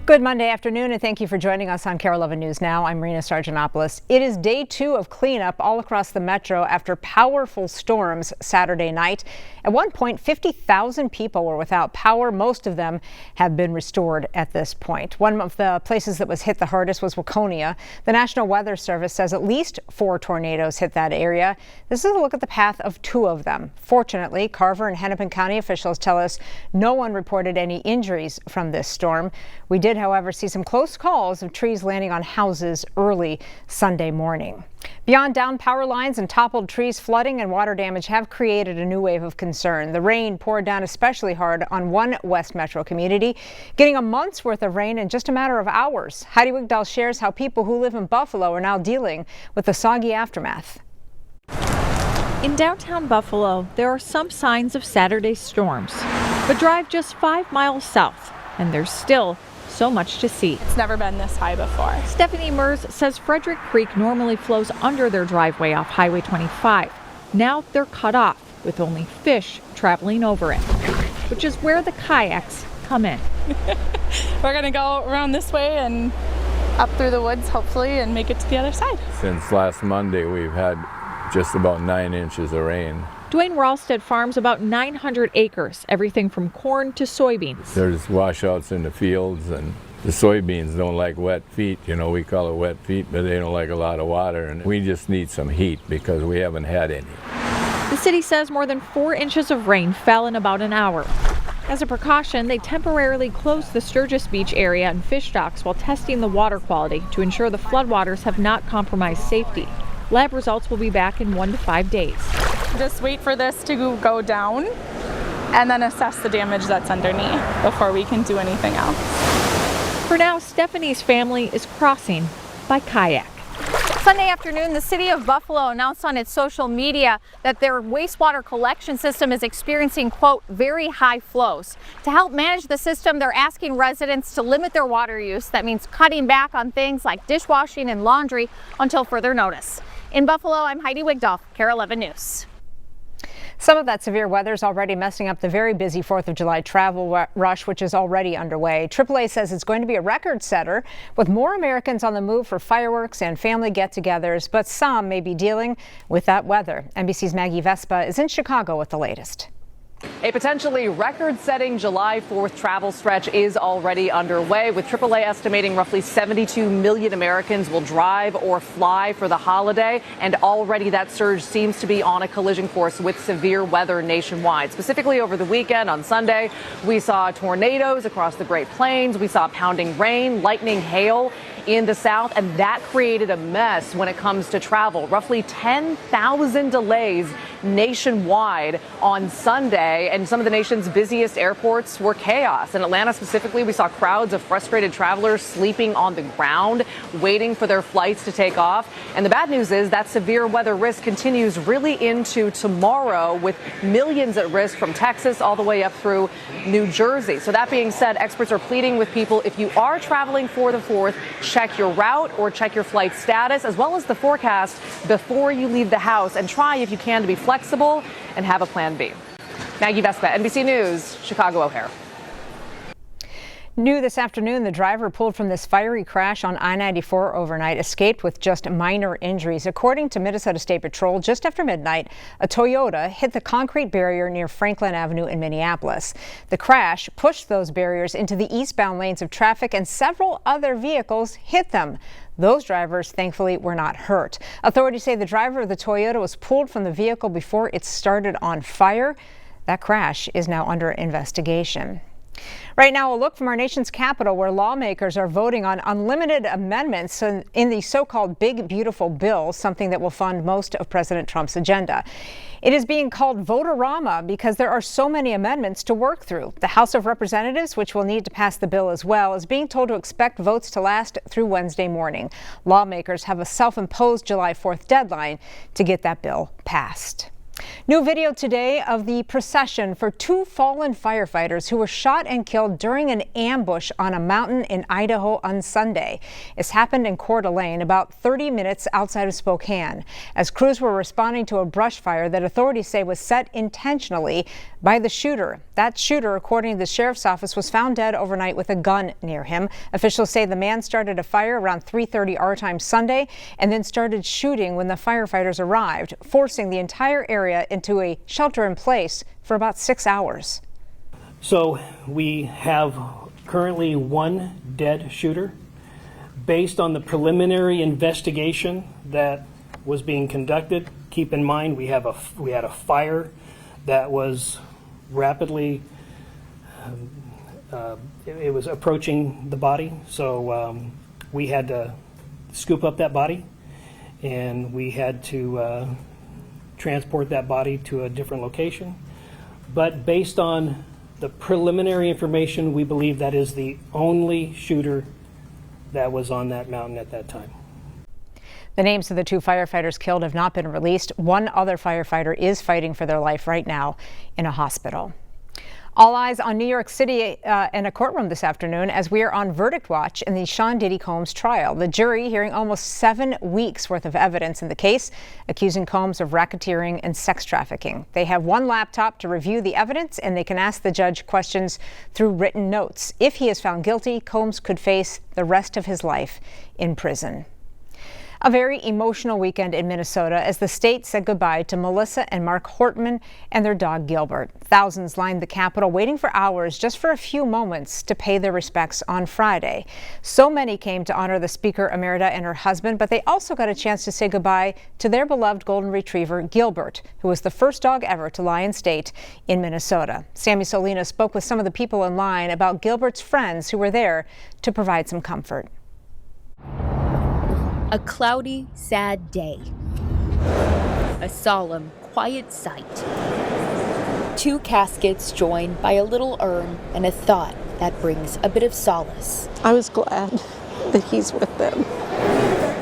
Good Monday afternoon, and thank you for joining us on Kare 11 News Now. I'm Rena Sargentopoulos. It is day 2 of cleanup all across the metro after powerful storms Saturday night. At one point, 50,000 people were without power. Most of them have been restored at this point. One of the places that was hit the hardest was Waconia. The National Weather Service says at least 4 tornadoes hit that area. This is a look at the path of 2 of them. Fortunately, Carver and Hennepin County officials tell us no one reported any injuries from this storm. We did, however, see some close calls of trees landing on houses early Sunday morning. Beyond downed power lines and toppled trees, flooding and water damage have created a new wave of concern. The rain poured down especially hard on one West Metro community, getting a month's worth of rain in just a matter of hours. Heidi Wigdahl shares how people who live in Buffalo are now dealing with the soggy aftermath. In downtown Buffalo, there are some signs of Saturday's storms, but drive just 5 miles south, and there's still so much to see. It's never been this high before. Stephanie Mers says Frederick Creek normally flows under their driveway off Highway 25. Now they're cut off, with only fish traveling over it, which is where the kayaks come in. We're gonna go around this way and up through the woods, hopefully, and make it to the other side. Since last Monday, we've had just about 9 inches of rain. Dwayne Ralstead farms about 900 acres, everything from corn to soybeans. There's washouts in the fields, and the soybeans don't like wet feet. You know, we call it wet feet, but they don't like a lot of water, and we just need some heat because we haven't had any. The city says more than 4 inches of rain fell in about an hour. As a precaution, they temporarily closed the Sturgis Beach area and fish docks while testing the water quality to ensure the floodwaters have not compromised safety. Lab results will be back in 1 to 5 days. Just wait for this to go down and then assess the damage that's underneath before we can do anything else. For now, Stephanie's family is crossing by kayak. Sunday afternoon, the city of Buffalo announced on its social media that their wastewater collection system is experiencing, quote, very high flows. To help manage the system, they're asking residents to limit their water use. That means cutting back on things like dishwashing and laundry until further notice. In Buffalo, I'm Heidi Wigdahl, Kare 11 News. Some of that severe weather is already messing up the very busy 4th of July travel rush, which is already underway. AAA says it's going to be a record setter with more Americans on the move for fireworks and family get-togethers, but some may be dealing with that weather. NBC's Maggie Vespa is in Chicago with the latest. A potentially record-setting July 4th travel stretch is already underway, with AAA estimating roughly 72 million Americans will drive or fly for the holiday, and already that surge seems to be on a collision course with severe weather nationwide. Specifically over the weekend on Sunday, we saw tornadoes across the Great Plains, we saw pounding rain, lightning, hail in the south, and that created a mess when it comes to travel. Roughly 10,000 delays nationwide on Sunday, and some of the nation's busiest airports were chaos. In Atlanta specifically, we saw crowds of frustrated travelers sleeping on the ground, waiting for their flights to take off. And the bad news is that severe weather risk continues really into tomorrow, with millions at risk from Texas all the way up through New Jersey. So that being said, experts are pleading with people, if you are traveling for the 4th, check your route or check your flight status as well as the forecast before you leave the house, and try if you can to be flexible and have a plan B. Maggie Vespa, NBC News, Chicago O'Hare. New this afternoon, the driver pulled from this fiery crash on I-94 overnight escaped with just minor injuries. According to Minnesota State Patrol, just after midnight, a Toyota hit the concrete barrier near Franklin Avenue in Minneapolis. The crash pushed those barriers into the eastbound lanes of traffic, and several other vehicles hit them. Those drivers, thankfully, were not hurt. Authorities say the driver of the Toyota was pulled from the vehicle before it started on fire. That crash is now under investigation. Right now, a look from our nation's capital, where lawmakers are voting on unlimited amendments in the so-called Big Beautiful Bill, something that will fund most of President Trump's agenda. It is being called Vote-a-rama because there are so many amendments to work through. The House of Representatives, which will need to pass the bill as well, is being told to expect votes to last through Wednesday morning. Lawmakers have a self-imposed July 4th deadline to get that bill passed. New video today of the procession for two fallen firefighters who were shot and killed during an ambush on a mountain in Idaho on Sunday. This happened in Coeur d'Alene, about 30 minutes outside of Spokane, as crews were responding to a brush fire that authorities say was set intentionally by the shooter. That shooter, according to the sheriff's office, was found dead overnight with a gun near him. Officials say the man started a fire around 3:30 our time Sunday and then started shooting when the firefighters arrived, forcing the entire area into a shelter in place for about 6 hours. So we have currently one dead shooter. Based on the preliminary investigation that was being conducted, keep in mind we had a fire that was rapidly it was approaching the body, so we had to scoop up that body and we had to transport that body to a different location. But based on the preliminary information, we believe that is the only shooter that was on that mountain at that time. The names of the two firefighters killed have not been released. One other firefighter is fighting for their life right now in a hospital. All eyes on New York City in a courtroom this afternoon as we are on verdict watch in the Sean Diddy Combs trial. The jury hearing almost 7 weeks worth of evidence in the case, accusing Combs of racketeering and sex trafficking. They have one laptop to review the evidence and they can ask the judge questions through written notes. If he is found guilty, Combs could face the rest of his life in prison. A very emotional weekend in Minnesota as the state said goodbye to Melissa and Mark Hortman and their dog Gilbert. Thousands lined the Capitol waiting for hours just for a few moments to pay their respects on Friday. So many came to honor the Speaker Emerita and her husband, but they also got a chance to say goodbye to their beloved golden retriever Gilbert, who was the first dog ever to lie in state in Minnesota. Sammy Solina spoke with some of the people in line about Gilbert's friends who were there to provide some comfort. A cloudy, sad day. A solemn, quiet sight. Two caskets joined by a little urn and a thought that brings a bit of solace. I was glad that he's with them.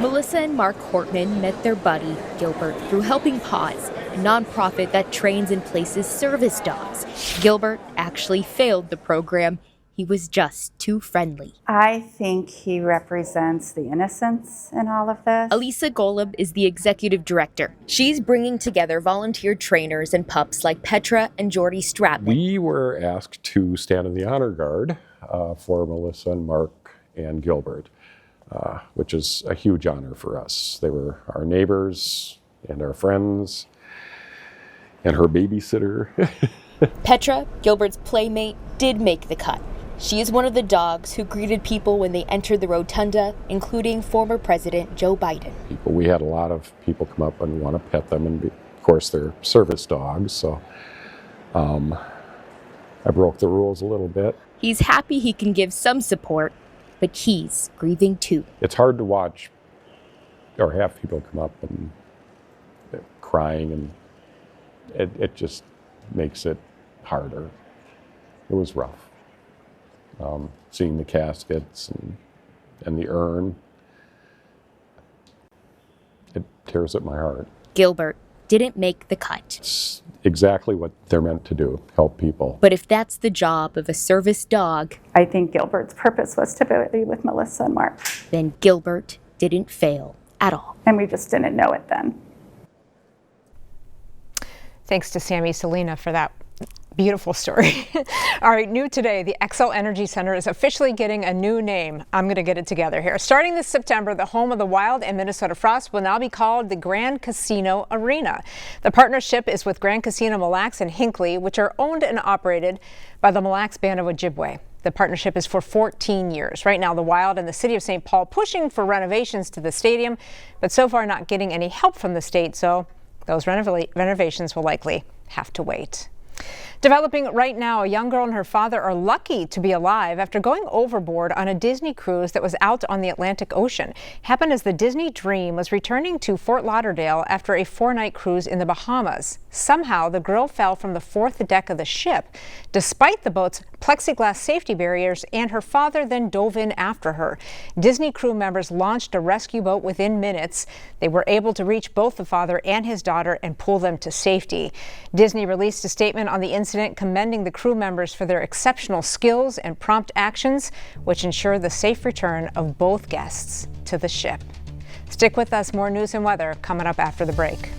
Melissa and Mark Hortman met their buddy, Gilbert, through Helping Paws, a nonprofit that trains and places service dogs. Gilbert actually failed the program. He was just too friendly. I think he represents the innocence in all of this. Elisa Golub is the executive director. She's bringing together volunteer trainers and pups like Petra and Jordy Stratman. We were asked to stand in the honor guard for Melissa and Mark and Gilbert, which is a huge honor for us. They were our neighbors and our friends and her babysitter. Petra, Gilbert's playmate, did make the cut. She is one of the dogs who greeted people when they entered the rotunda, including former President Joe Biden. We had a lot of people come up and want to pet them, and of course they're service dogs, so I broke the rules a little bit. He's happy he can give some support, but he's grieving too. It's hard to watch or have people come up and they're crying, and it just makes it harder. It was rough. Seeing the caskets and the urn, it tears at my heart. Gilbert didn't make the cut. It's exactly what they're meant to do, help people. But if that's the job of a service dog, I think Gilbert's purpose was to be with Melissa and Mark. Then Gilbert didn't fail at all. And we just didn't know it then. Thanks to Sammy Solina for that beautiful story. All right, new today, the Xcel Energy Center is officially getting a new name. I'm going to get it together here. Starting this September, the home of the Wild and Minnesota Frost will now be called the Grand Casino Arena. The partnership is with Grand Casino Mille Lacs and Hinckley, which are owned and operated by the Mille Lacs Band of Ojibwe. The partnership is for 14 years. Right now, the Wild and the city of St. Paul pushing for renovations to the stadium, but so far not getting any help from the state, so those renovations will likely have to wait. Developing right now, a young girl and her father are lucky to be alive after going overboard on a Disney cruise that was out on the Atlantic Ocean. Happened as the Disney Dream was returning to Fort Lauderdale after a 4-night cruise in the Bahamas. Somehow, the girl fell from the 4th deck of the ship, despite the boat's plexiglass safety barriers, and her father then dove in after her. Disney crew members launched a rescue boat within minutes. They were able to reach both the father and his daughter and pull them to safety. Disney released a statement on the incident commending the crew members for their exceptional skills and prompt actions, which ensure the safe return of both guests to the ship. Stick with us, more news and weather coming up after the break.